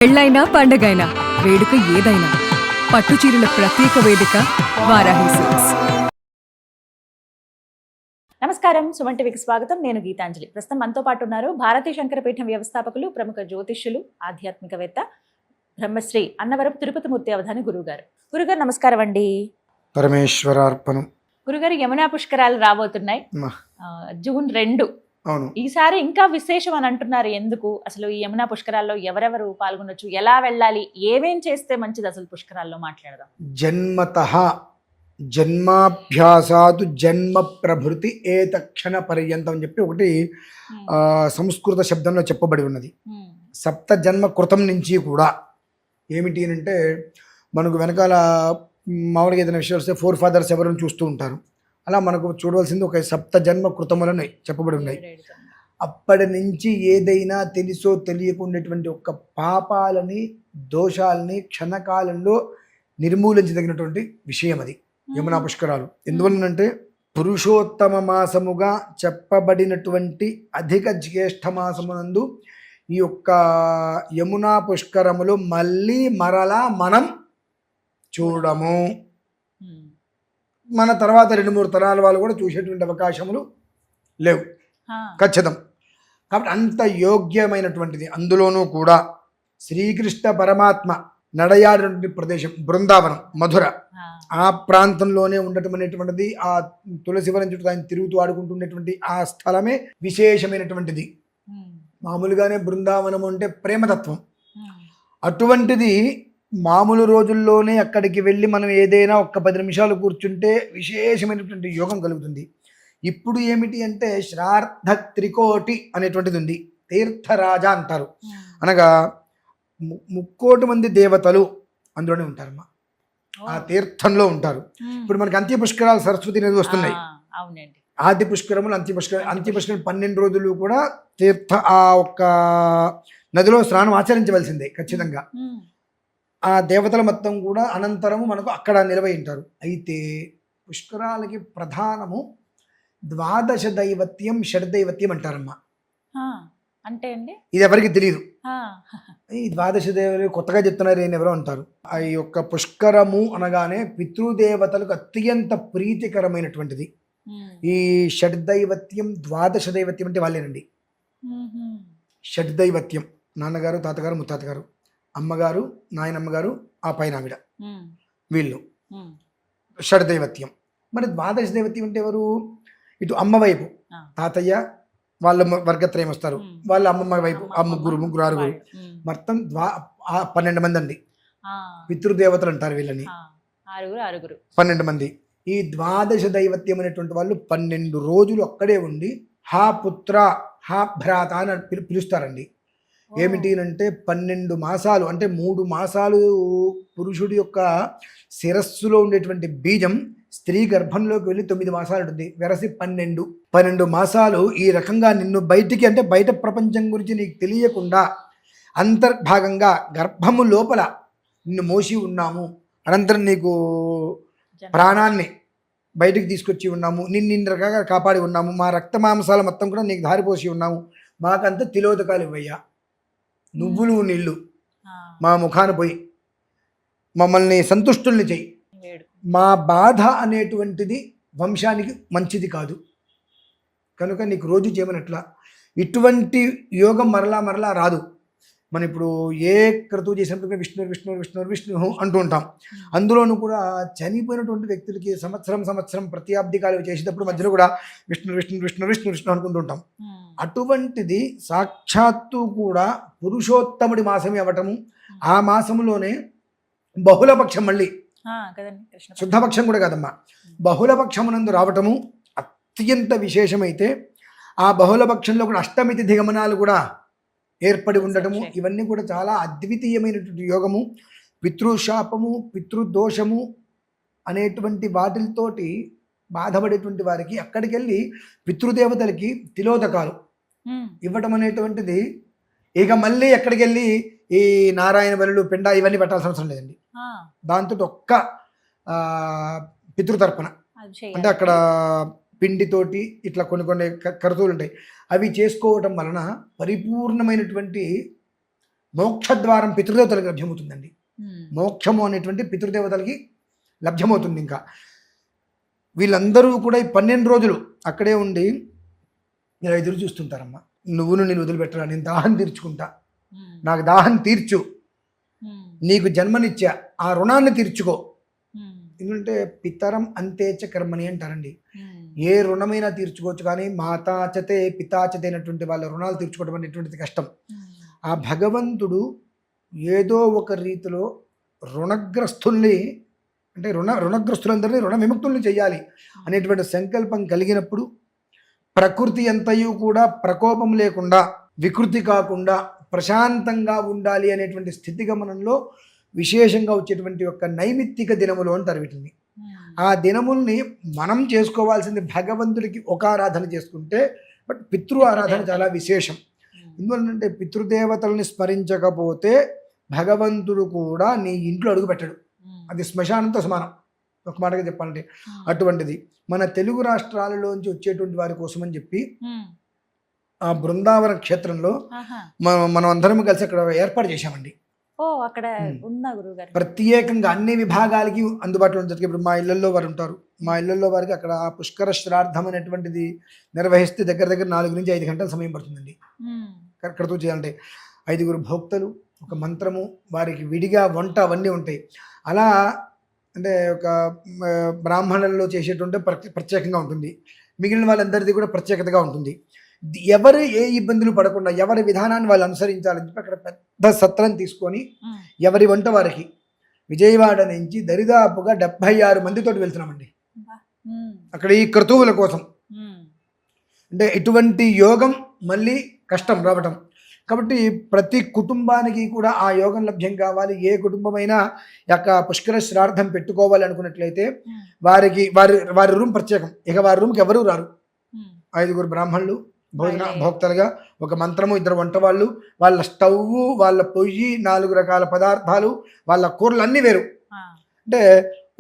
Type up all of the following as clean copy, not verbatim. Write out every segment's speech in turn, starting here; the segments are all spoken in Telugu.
పెళ్ళైనా పండగైనా వేడుక ఏదైనా పట్టుచీరల ప్రత్యేక వేదిక వారాహి సిల్క్స్. నమస్కారం, సుమన్ టీవీకి స్వాగతం. నేను గీతాంజలి. ప్రస్తుతం మనతో పాటు ఉన్నారు భారతీయ శంకరపీఠం వ్యవస్థాపకులు, ప్రముఖ జ్యోతిష్యులు, ఆధ్యాత్మికవేత్త, బ్రహ్మశ్రీ అన్నవరపు తిరుపతి మూర్తి అవధాని గురుగారు. గురుగారు నమస్కారం అండి. పరమేశ్వరార్పణం. గురుగారు, యమునా పుష్కరాలు రాబోతున్నాయి. జూన్ 2. అవును. ఈసారి ఇంకా విశేషం అని అంటున్నారు. ఎందుకు అసలు ఈ యమునా పుష్కరాల్లో ఎవరెవరు పాల్గొనొచ్చు, ఎలా వెళ్ళాలి, ఏమేం చేస్తే మంచిది అసలు పుష్కరాల్లో మాట్లాడదాం. జన్మతః జన్మాభ్యాసాదు జన్మ ప్రభృతి ఏతక్షణ పర్యంతం అని చెప్పి ఒకటి సంస్కృత శబ్దంలో చెప్పబడి ఉన్నది. సప్త జన్మ కృతం నుంచి కూడా ఏమిటి అంటే మనకు వెనకాల మామూలుగా ఏదైనా విషయాలు వస్తే 4 ఫాదర్స్ ఎవరిని చూస్తూ ఉంటారు. అలా మనకు చూడవలసింది ఒక సప్త జన్మ కృతములని చెప్పబడి ఉన్నాయి. అప్పటి నుంచి ఏదైనా తెలుసో తెలియకుండాటువంటి ఒక పాపాలని దోషాలని క్షణకాలంలో నిర్మూలించదగినటువంటి విషయం అది యమునా పుష్కరాలు. ఎందువలనంటే పురుషోత్తమ మాసముగా చెప్పబడినటువంటి అధిక జ్యేష్ఠ మాసమునందు ఈ యొక్క యమునా పుష్కరములు మళ్ళీ మరలా మనం చూడము. మన తర్వాత 2-3 తరాల వాళ్ళు కూడా చూసేటువంటి అవకాశములు లేవు, ఖచ్చితం. కాబట్టి అంత యోగ్యమైనటువంటిది. అందులోనూ కూడా శ్రీకృష్ణ పరమాత్మ నడయాడినటువంటి ప్రదేశం బృందావనం, మధుర, ఆ ప్రాంతంలోనే ఉండటం అనేటువంటిది, ఆ తులసివనం చుట్టూ ఆయన తిరుగుతూ ఆడుకుంటున్నటువంటి ఆ స్థలమే విశేషమైనటువంటిది. మామూలుగానే బృందావనం అంటే ప్రేమతత్వం. అటువంటిది మామూలు రోజుల్లోనే అక్కడికి వెళ్ళి మనం ఏదైనా ఒక్క 10 నిమిషాలు కూర్చుంటే విశేషమైనటువంటి యోగం కలుగుతుంది. ఇప్పుడు ఏమిటి అంటే శ్రార్థ త్రికోటి అనేటువంటిది ఉంది. తీర్థరాజ అంటారు, అనగా 3,000,000 మంది దేవతలు అందులోనే ఉంటారమ్మా, ఆ తీర్థంలో ఉంటారు. ఇప్పుడు మనకి అంత్య పుష్కరాలు సరస్వతి నది వస్తున్నాయి. ఆది పుష్కరములు, అంత్య పుష్కరం 12 రోజులు కూడా తీర్థ ఆ ఒక్క నదిలో స్నానం ఆచరించవలసిందే ఖచ్చితంగా. ఆ దేవతల మొత్తం కూడా అనంతరము మనకు అక్కడ నిలవై ఉంటారు. అయితే పుష్కరాలకి ప్రధానము ద్వాదశ దైవత్యం, షడ్దైవత్యం అంటారమ్మా. అంటే అండి ఇది ఎవరికి తెలియదు. ఈ ద్వాదశ దేవతలు కొత్తగా చెప్తున్నారు ఏం ఎవరో అంటారు. ఆ యొక్క పుష్కరము అనగానే పితృదేవతలకు అత్యంత ప్రీతికరమైనటువంటిది. ఈ షడ్దైవత్యం, ద్వాదశ దైవత్యం అంటే వాళ్ళేనండి. షడ్దైవత్యం నాన్నగారు, తాతగారు, ముత్తాతగారు, అమ్మగారు, నాయనమ్మగారు, ఆ పైన ఆవిడ, వీళ్ళు షడ్దైవత్యం. మరి ద్వాదశ దైవత్యం అంటే ఎవరు? ఇటు అమ్మ వైపు తాతయ్య వాళ్ళ వర్గత్రయం వస్తారు, వాళ్ళ అమ్మమ్మ వైపు ఆ ముగ్గురు 6 మొత్తం 12 మంది అండి. పితృదేవతలు అంటారు వీళ్ళని. 12 మంది. ఈ ద్వాదశ దైవత్యం అనేటువంటి వాళ్ళు 12 రోజులు అక్కడే ఉండి హా పుత్ర, హా భ్రాత అని పిలుస్తారండి. ఏమిటి అంటే 12 మాసాలు అంటే 3 మాసాలు పురుషుడి యొక్క శిరస్సులో ఉండేటువంటి బీజం స్త్రీ గర్భంలోకి వెళ్ళి 9 మాసాలు ఉంటుంది. వెరసి 12 మాసాలు ఈ రకంగా నిన్ను బయటికి, అంటే బయట ప్రపంచం గురించి నీకు తెలియకుండా అంతర్భాగంగా గర్భము లోపల నిన్ను మోసి ఉన్నాము. అనంతరం నీకు ప్రాణాన్ని బయటికి తీసుకొచ్చి ఉన్నాము, నిన్ను రకంగా కాపాడి ఉన్నాము, మా రక్త మాంసాల మొత్తం కూడా నీకు దారిపోసి ఉన్నాము, మాకంతా తిలోదకాలు ఇవ్వయ్యా, నువ్వులు నీళ్ళు మా ముఖాన పోయి మమ్మల్ని సంతుష్టుల్ని చెయ్యి. మా బాధ అనేటువంటిది వంశానికి మంచిది కాదు కనుక నీకు రోజు చేయమనట్లా. ఇటువంటి యోగం మరలా రాదు. మనం ఇప్పుడు ఏ క్రతువు చేసినప్పుడు విష్ణు విష్ణు విష్ణు విష్ణు అంటూ ఉంటాం. అందులోనూ కూడా చనిపోయినటువంటి వ్యక్తులకి సంవత్సరం ప్రత్యాబ్దికాలు చేసేటప్పుడు మధ్యలో కూడా విష్ణు విష్ణు విష్ణు విష్ణు విష్ణు అనుకుంటూ ఉంటాం. అటువంటిది సాక్షాత్తు కూడా పురుషోత్తముడి మాసమే అవ్వటము, ఆ మాసంలోనే బహుళపక్షం, మళ్ళీ శుద్ధపక్షం కూడా కాదమ్మా, బహుళపక్షమునందు రావటము అత్యంత విశేషమైతే ఆ బహుళపక్షంలో కూడా అష్టమి తిథి గమనాలు కూడా ఏర్పడి ఉండటము, ఇవన్నీ కూడా చాలా అద్వితీయమైనటువంటి యోగము. పితృశాపము, పితృదోషము అనేటువంటి వాటితోటి బాధపడేటువంటి వారికి అక్కడికి వెళ్ళి పితృదేవతలకి తిలోదకాలు ఇవ్వటం అనేటువంటిది ఇక మళ్ళీ ఎక్కడికి వెళ్ళి ఈ నారాయణ బలులు, పిండ ఇవన్నీ పెట్టాల్సిన అవసరం లేదండి. దాంతో ఒక్క పితృతర్పణ అంటే అక్కడ పిండితోటి ఇట్లా కొన్ని కరుతువులు ఉంటాయి, అవి చేసుకోవటం వలన పరిపూర్ణమైనటువంటి మోక్షద్వారం పితృదేవతలకు లభ్యమవుతుందండి. మోక్షము అనేటువంటి పితృదేవతలకి లభ్యమవుతుంది. ఇంకా వీళ్ళందరూ కూడా ఈ 12 రోజులు అక్కడే ఉండి ఇలా ఎదురు చూస్తుంటారమ్మా. నువ్వును నేను వదిలిపెట్టరా, నేను దాహం తీర్చుకుంటా, నాకు దాహం తీర్చు, నీకు జన్మనిచ్చా, ఆ రుణాన్ని తీర్చుకో. ఎందుకంటే పితరం అంతేచ కర్మని అంటారండి. ఏ రుణమైనా తీర్చుకోవచ్చు, కానీ మాతాచతే పితాచతే అయినటువంటి వాళ్ళ రుణాలు తీర్చుకోవడం అనేటువంటిది కష్టం. ఆ భగవంతుడు ఏదో ఒక రీతిలో రుణగ్రస్తుల్ని, అంటే రుణగ్రస్తులందరినీ రుణ విముక్తుల్ని చేయాలి అనేటువంటి సంకల్పం కలిగినప్పుడు ప్రకృతి అంతయు కూడా ప్రకోపం లేకుండా, వికృతి కాకుండా ప్రశాంతంగా ఉండాలి అనేటువంటి స్థితిగమనంలో విశేషంగా వచ్చేటువంటి ఒక నైమిత్తిక దినములు అంటారు వీటిని. ఆ దినముల్ని మనం చేసుకోవాల్సింది భగవంతుడికి ఒక ఆరాధన చేసుకుంటే, బట్ పితృ ఆరాధన చాలా విశేషం. ఎందువల్లంటే పితృదేవతల్ని స్మరించకపోతే భగవంతుడు కూడా నీ ఇంట్లో అడుగు పెట్టడు. అది శ్మశానంతో సమానం, ఒక మాటగా చెప్పాలంటే. అటువంటిది మన తెలుగు రాష్ట్రాలలోంచి వచ్చేటువంటి వారి కోసం అని చెప్పి ఆ బృందావన క్షేత్రంలో మనం అందరం కలిసి అక్కడ ఏర్పాటు చేశామండి. అక్కడ ఉందా గురువుగారు? ప్రత్యేకంగా అన్ని విభాగాలకి అందుబాటులో ఉంటుంది. ఇప్పుడు మా ఇళ్లలో వారు ఉంటారు, మా ఇళ్లలో వారికి అక్కడ పుష్కర శ్రాద్ధం అనేటువంటిది నిర్వహిస్తే దగ్గర 4 నుంచి 5 గంటల సమయం పడుతుందండి. అక్కడతో చేయాలంటే 5 భోక్తలు, ఒక మంత్రము, వారికి విడిగా వంట అవన్నీ ఉంటాయి. అలా అంటే ఒక బ్రాహ్మణులలో చేసేటువంటి ప్రత్యేకంగా ఉంటుంది. మిగిలిన వాళ్ళందరిది కూడా ప్రత్యేకతగా ఉంటుంది. ఎవరు ఏ ఇబ్బందులు పడకుండా ఎవరి విధానాన్ని వాళ్ళు అనుసరించాలని చెప్పి అక్కడ పెద్ద సత్రం తీసుకొని ఎవరి వంట వారికి విజయవాడ నుంచి దరిదాపుగా 76 మందితోటి వెళ్తున్నామండి అక్కడ ఈ క్రతువుల కోసం. అంటే ఇటువంటి యోగం మళ్ళీ కష్టం రావటం కాబట్టి ప్రతి కుటుంబానికి కూడా ఆ యోగం లభ్యం కావాలి. ఏ కుటుంబమైనా యొక్క పుష్కర శ్రార్థం పెట్టుకోవాలి అనుకున్నట్లయితే వారికి వారి రూమ్ ప్రత్యేకం. ఇక వారి రూమ్కి ఎవరూ రారు. 5 బ్రాహ్మణులు భోజన భోక్తలుగా, ఒక మంత్రము, 2 వంట వాళ్ళు, వాళ్ళ స్టవ్, వాళ్ళ పొయ్యి, 4 రకాల పదార్థాలు, వాళ్ళ కూరలు అన్నీ వేరు. అంటే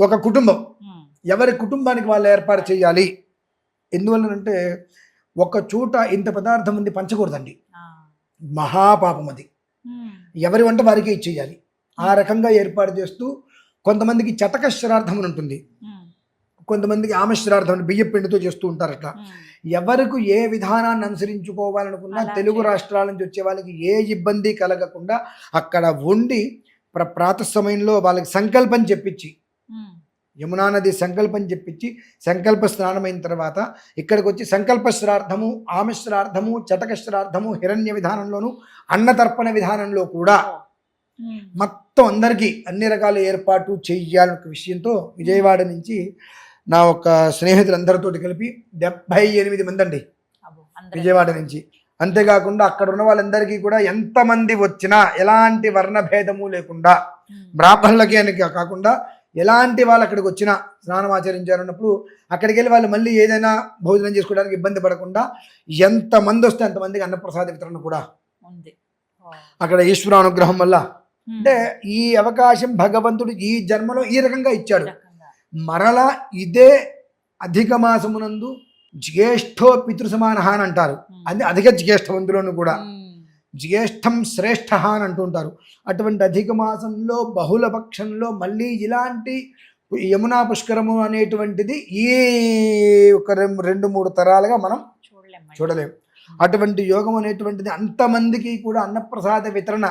ఒక కుటుంబం, ఎవరి కుటుంబానికి వాళ్ళు ఏర్పాటు చేయాలి. ఎందువల్లనంటే ఒక చోట ఇంత పదార్థం ఉంది పంచకూడదండి, మహాపాపం అది. ఎవరి వంట వారికి ఇచ్చేయాలి. ఆ రకంగా ఏర్పాటు చేస్తూ కొంతమందికి చతక శ్రార్థం అని ఉంటుంది, కొంతమందికి ఆమశ్రార్థం బియ్య పిండితో చేస్తూ ఉంటారు. అట్లా ఎవరికి ఏ విధానాన్ని అనుసరించుకోవాలనుకున్నా తెలుగు రాష్ట్రాల నుంచి వచ్చే వాళ్ళకి ఏ ఇబ్బంది కలగకుండా అక్కడ ఉండి ప్రాతః సమయంలో వాళ్ళకి సంకల్పం చెప్పించి, యమునా నది సంకల్పం చెప్పించి సంకల్ప స్నానమైన తర్వాత ఇక్కడికి వచ్చి సంకల్ప శ్రార్థము, ఆమశ్రార్థము, చటక శ్రార్థము, హిరణ్య విధానంలోను, అన్నతర్పణ విధానంలో కూడా మొత్తం అందరికీ అన్ని రకాల ఏర్పాటు చెయ్యాలన్న విషయంతో విజయవాడ నుంచి నా ఒక స్నేహితులందరితో కలిపి 78 మంది అండి విజయవాడ నుంచి. అంతేకాకుండా అక్కడ ఉన్న వాళ్ళందరికీ కూడా ఎంతమంది వచ్చినా ఎలాంటి వర్ణభేదము లేకుండా, బ్రాహ్మణులకి అని కాకుండా ఎలాంటి వాళ్ళు అక్కడికి వచ్చినా స్నానం ఆచరించారన్నప్పుడు అక్కడికి వెళ్ళి వాళ్ళు మళ్ళీ ఏదైనా భోజనం చేసుకోవడానికి ఇబ్బంది పడకుండా ఎంతమంది వస్తే అంతమందికి అన్నప్రసాద వితరణ కూడా ఉంది అక్కడ ఈశ్వర అనుగ్రహం వల్ల. అంటే ఈ అవకాశం భగవంతుడు ఈ జన్మలో ఈ రకంగా ఇచ్చాడు. మరలా ఇదే అధిక మాసమునందు జ్యేష్ఠో పితృసమాన అని అంటారు. అది అధిక జ్యేష్ఠవంతులను కూడా జ్యేష్ఠం శ్రేష్ఠ అని అంటుంటారు. అటువంటి అధిక మాసంలో బహుళ పక్షంలో మళ్ళీ ఇలాంటి యమునా పుష్కరము అనేటువంటిది ఈ ఒక 2-3 తరాలుగా మనం చూడలేము. అటువంటి యోగం అనేటువంటిది అంతమందికి కూడా అన్నప్రసాద వితరణ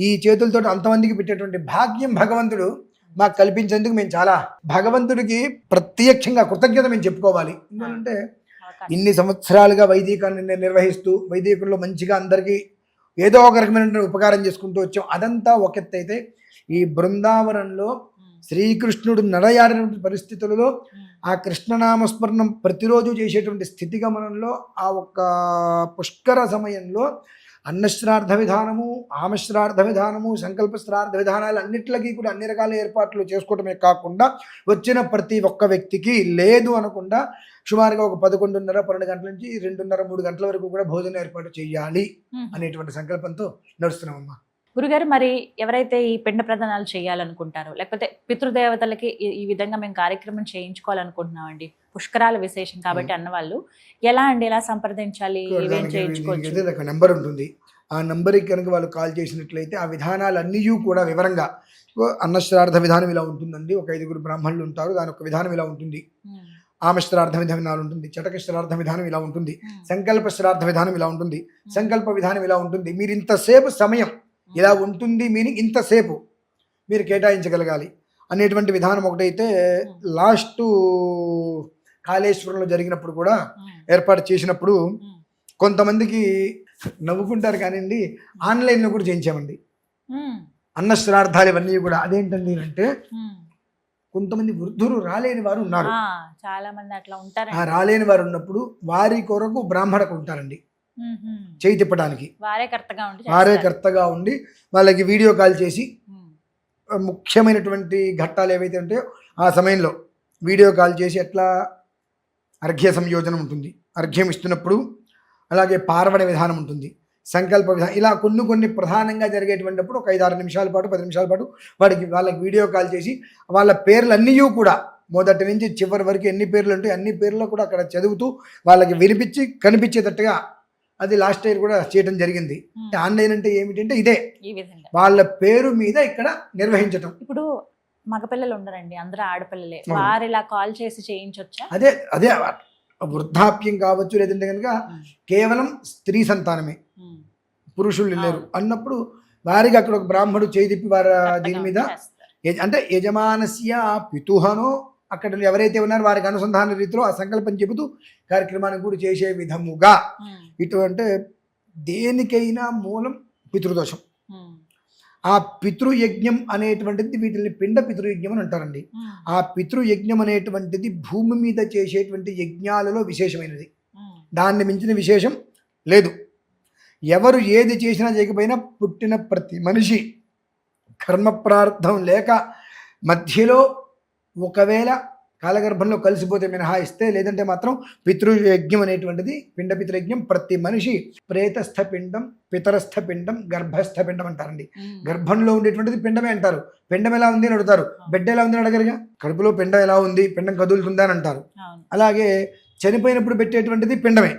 ఈ చేతులతో అంతమందికి పెట్టేటువంటి భాగ్యం భగవంతుడు మాకు కల్పించేందుకు మేము చాలా భగవంతుడికి ప్రత్యక్షంగా కృతజ్ఞత మేము చెప్పుకోవాలి. ఎందుకంటే ఇన్ని సంవత్సరాలుగా వైదికాన్ని నిర్వహిస్తూ వైదికంలో మంచిగా అందరికీ ఏదో ఒక రకమైన ఉపకారం చేసుకుంటూ వచ్చాం. అదంతా ఒక ఎత్తు అయితే ఈ బృందావనంలో శ్రీకృష్ణుడు నడయాడిన పరిస్థితులలో ఆ కృష్ణనామస్మరణం ప్రతిరోజు చేసేటువంటి స్థితిగమనంలో ఆ ఒక్క పుష్కర సమయంలో అన్నశ్రార్థ విధానము, ఆమశ్రార్థ విధానము, సంకల్ప శ్రార్థ విధానాలు అన్నిటికీ కూడా అన్ని రకాల ఏర్పాట్లు చేసుకోవడమే కాకుండా వచ్చిన ప్రతి ఒక్క వ్యక్తికి లేదు అనకుండా సుమారుగా ఒక 11:30-12 గంటల నుంచి 2:30-3 గంటల వరకు కూడా భోజనం ఏర్పాటు చేయాలి అనేటువంటి సంకల్పంతో నడుస్తున్నామమ్మా. గురుగారు, మరి ఎవరైతే ఈ పిండ ప్రదానాలు చేయాలనుకుంటారో లేకపోతే పితృదేవతలకి ఈ విధంగా మేము కార్యక్రమం చేయించుకోవాలనుకుంటున్నామండి, పుష్కరాల విశేషం కాబట్టి అన్నవాళ్ళు ఎలా సంప్రదించాలి, నెంబర్ ఉంటుంది. ఆ నంబర్కి కనుక వాళ్ళు కాల్ చేసినట్లయితే ఆ విధానాలన్నీ కూడా వివరంగా అన్నశ్రార్థ విధానం ఇలా ఉంటుందండి, ఒక 5 బ్రాహ్మణులు ఉంటారు, దాని ఒక విధానం ఇలా ఉంటుంది, ఆమశ్రార్థ విధానం ఉంటుంది, చటక శ్రార్థ విధానం ఇలా ఉంటుంది, సంకల్ప శ్రార్థ విధానం ఇలా ఉంటుంది, సంకల్ప విధానం ఇలా ఉంటుంది, మీరు ఇంతసేపు సమయం ఇలా ఉంటుంది, మీనింగ్ ఇంతసేపు మీరు కేటాయించగలగాలి అనేటువంటి విధానం ఒకటైతే లాస్ట్ కాళేశ్వరంలో జరిగినప్పుడు కూడా ఏర్పాటు చేసినప్పుడు కొంతమందికి నవ్వుకుంటారు కానివ్వండి, ఆన్లైన్లో కూడా చేయించామండి అన్న శ్రార్థాలు ఇవన్నీ కూడా. అదేంటండి అంటే కొంతమంది వృద్ధులు రాలేని వారు ఉన్నారు, చాలా మంది అట్లా ఉంటారు. రాలేని వారు ఉన్నప్పుడు వారి కొరకు బ్రాహ్మణకు ఉంటారండి చేయి తిప్పడానికి, వారే కర్తగా ఉండి వాళ్ళకి వీడియో కాల్ చేసి ముఖ్యమైనటువంటి ఘట్టాలు ఏవైతే ఉంటాయో ఆ సమయంలో వీడియో కాల్ చేసి ఎట్లా అర్ఘ్య సంయోజనం ఉంటుంది, అర్ఘ్యం ఇస్తున్నప్పుడు, అలాగే పార్వణ విధానం ఉంటుంది, సంకల్ప విధానం, ఇలా కొన్ని ప్రధానంగా జరిగేటువంటిప్పుడు ఒక 5-6 నిమిషాల పాటు 10 నిమిషాల పాటు వాళ్ళకి వీడియో కాల్ చేసి వాళ్ళ పేర్లు అన్నీ కూడా మొదటి నుంచి చివరి వరకు ఎన్ని పేర్లు ఉంటాయి అన్ని పేర్లు కూడా అక్కడ చదువుతూ వాళ్ళకి వినిపించి కనిపించేటట్టుగా అది లాస్ట్ ఇయర్ కూడా చేయడం జరిగింది. ఆన్లైన్ అంటే ఏమిటంటే ఇదే, వాళ్ళ పేరు మీద ఇక్కడ నిర్వహించటం. ఇప్పుడు మగపిల్లలు ఉండరండి, అందరూ ఆడపిల్లలే, వారు ఇలా కాల్ చేసి చేయించొచ్చా? అదే వృద్ధాప్యం కావచ్చు, లేదంటే కనుక కేవలం స్త్రీ సంతానమే, పురుషులు లేరు అన్నప్పుడు వారికి అక్కడ ఒక బ్రాహ్మడు చేయి తిప్పి వారి దీని మీద అంటే యజమానస్య పితుహనో అక్కడ ఎవరైతే ఉన్నారో వారికి అనుసంధాన రీతిలో ఆ సంకల్పం చెబుతూ కార్యక్రమాన్ని కూడా చేసే విధముగా. ఇటువంటి దేనికైనా మూలం పితృదోషం. ఆ పితృయజ్ఞం అనేటువంటిది వీటిని పిండ పితృయజ్ఞం అని అంటారండి. ఆ పితృయజ్ఞం అనేటువంటిది భూమి మీద చేసేటువంటి యజ్ఞాలలో విశేషమైనది, దాన్ని మించిన విశేషం లేదు. ఎవరు ఏది చేసినా చేయకపోయినా పుట్టిన ప్రతి మనిషి కర్మ ప్రార్థం లేక మధ్యలో ఒకవేళ కాలగర్భంలో కలిసిపోతే మినహాయిస్తే, లేదంటే మాత్రం పితృయజ్ఞం అనేటువంటిది పిండ పితృయజ్ఞం ప్రతి మనిషి ప్రేతస్థ పిండం, పితరస్థ పిండం, గర్భస్థ పిండం అంటారండి. గర్భంలో ఉండేటువంటిది పిండమే అంటారు. పిండం ఎలా ఉంది అని అడుగుతారు, బిడ్డ ఎలా ఉంది అని అడగరుగా. కడుపులో పిండం ఎలా ఉంది, పిండం కదులుతుందా అని అంటారు. అలాగే చనిపోయినప్పుడు పెట్టేటువంటిది పిండమే,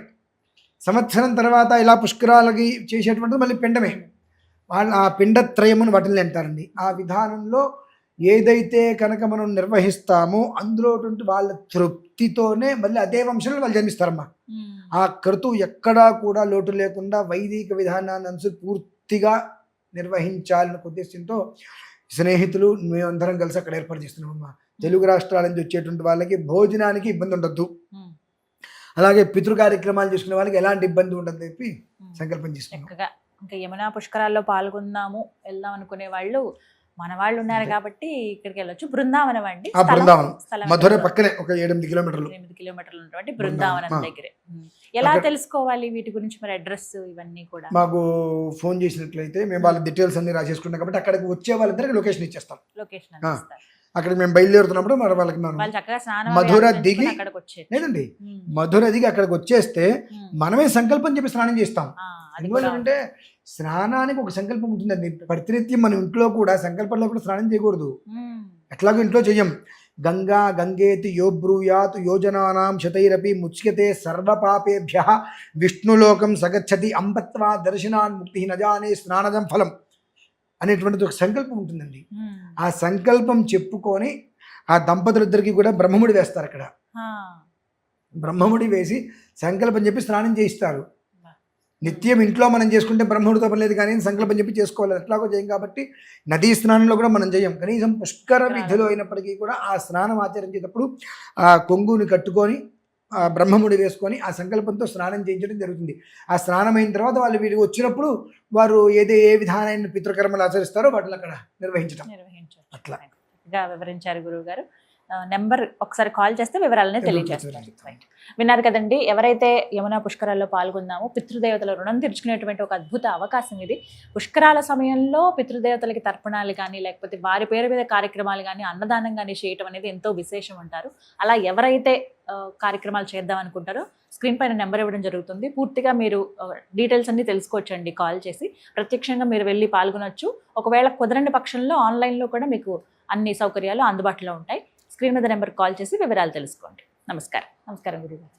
సంవత్సరం తర్వాత ఇలా పుష్కరాలకి చేసేటువంటిది మళ్ళీ పిండమే. వాళ్ళు ఆ పిండత్రయమును వాటిని అంటారండి. ఆ విధానంలో ఏదైతే కనుక మనం నిర్వహిస్తామో అందులో వాళ్ళ తృప్తితోనే మళ్ళీ అదే వంశంలో వాళ్ళు జన్మిస్తారమ్మా. ఆ క్రతువు ఎక్కడా కూడా లోటు లేకుండా వైదిక విధానాన్ని పూర్తిగా నిర్వహించాలన్న ఉద్దేశంతో స్నేహితులు మేమందరం కలిసి అక్కడ ఏర్పాటు చేస్తున్నామమ్మా. తెలుగు రాష్ట్రాల నుంచి వచ్చేటువంటి వాళ్ళకి భోజనానికి ఇబ్బంది ఉండద్దు, అలాగే పితృ కార్యక్రమాలు చేసుకునే వాళ్ళకి ఎలాంటి ఇబ్బంది ఉండదు చెప్పి సంకల్పం చేసుకున్నాం. ఇంకా యమునా పుష్కరాల్లో పాల్గొందాము వెళ్దాం అనుకునే వాళ్ళు మన వాళ్ళు ఉన్నారు కాబట్టి ఇక్కడికి వెళ్ళొచ్చు. బృందావనం అండి, బృందావనం మధుర పక్కనే ఒక 8 కిలోమీటర్లు ఉన్నటువంటి బృందావనం దగ్గరే. ఎలా తెలుసుకోవాలి వీటి గురించి మరి అడ్రస్ ఇవన్నీ కూడా? మాకు ఫోన్ చేసినట్లయితే మేము వాళ్ళ డీటెయిల్స్ అన్ని రాసేసుకున్నాం కాబట్టి అక్కడికి వచ్చే వాళ్ళందరికీ లొకేషన్ ఇచ్చేస్తాం. అక్కడికి మేము బయలుదేరుతున్నప్పుడు మరి వాళ్ళకి మధుర దిగి లేదండి మధుర దిగి అక్కడికి వచ్చేస్తే మనమే సంకల్పం చెప్పి స్నానం చేస్తాం. ఎందుకంటే స్నానానికి ఒక సంకల్పం ఉంటుందండి. ప్రతినిత్యం మన ఇంట్లో కూడా సంకల్పంలో కూడా స్నానం చేయకూడదు, ఎట్లాగో ఇంట్లో చెయ్యం. గంగా గంగేతి యో బ్రూయాత్ యోజనానాం శతైరపి ముచ్యతే సర్వపాపేభ్యః విష్ణులోకం సగచ్చతి అంబత్వా దర్శనాన్ ముక్తి నజానే స్నానజం ఫలం అనేటువంటిది ఒక సంకల్పం ఉంటుందండి. ఆ సంకల్పం చెప్పుకొని ఆ దంపతులిద్దరికి కూడా బ్రహ్మముడి వేస్తారు. అక్కడ బ్రహ్మముడి వేసి సంకల్పం చెప్పి స్నానం చేయిస్తారు. నిత్యం ఇంట్లో మనం చేసుకుంటే బ్రహ్మముడితో పని లేదు, కానీ సంకల్పం చెప్పి చేసుకోవాలి. ఎట్లాగో చేయం కాబట్టి నదీ స్నానంలో కూడా మనం చేయం. కనీసం పుష్కర విధిలో అయినప్పటికీ కూడా ఆ స్నానం ఆచరించేటప్పుడు ఆ కొంగుని కట్టుకొని ఆ బ్రహ్మముడి వేసుకొని ఆ సంకల్పంతో స్నానం చేయించడం జరుగుతుంది. ఆ స్నానం అయిన తర్వాత వాళ్ళు వీడికి వచ్చినప్పుడు వారు ఏ విధానమైన పితృకర్మలు ఆచరిస్తారో వాటిని అక్కడ నిర్వహించడం. అట్లా వివరించారు గురువు గారు. నెంబర్ ఒకసారి కాల్ చేస్తే వివరాలనే తెలియజేస్తారు. విన్నారు కదండి, ఎవరైతే యమునా పుష్కరాల్లో పాల్గొన్నామో పితృదేవతల రుణం తీర్చుకునేటువంటి ఒక అద్భుత అవకాశం ఇది. పుష్కరాల సమయంలో పితృదేవతలకి తర్పణాలు కానీ లేకపోతే వారి పేరు మీద కార్యక్రమాలు కానీ అన్నదానం కానీ చేయటం అనేది ఎంతో విశేషం అంటారు. అలా ఎవరైతే కార్యక్రమాలు చేద్దాం అనుకుంటారో స్క్రీన్ పైన నెంబర్ ఇవ్వడం జరుగుతుంది. పూర్తిగా మీరు డీటెయిల్స్ అన్ని తెలుసుకోవచ్చండి కాల్ చేసి. ప్రత్యక్షంగా మీరు వెళ్ళి పాల్గొనొచ్చు. ఒకవేళ కుదరని పక్షంలో ఆన్లైన్లో కూడా మీకు అన్ని సౌకర్యాలు అందుబాటులో ఉంటాయి. స్క్రీన్ మీద నెంబర్ కాల్ చేసి వివరాలు తెలుసుకోండి. నమస్కారం. నమస్కారం గురుగారు.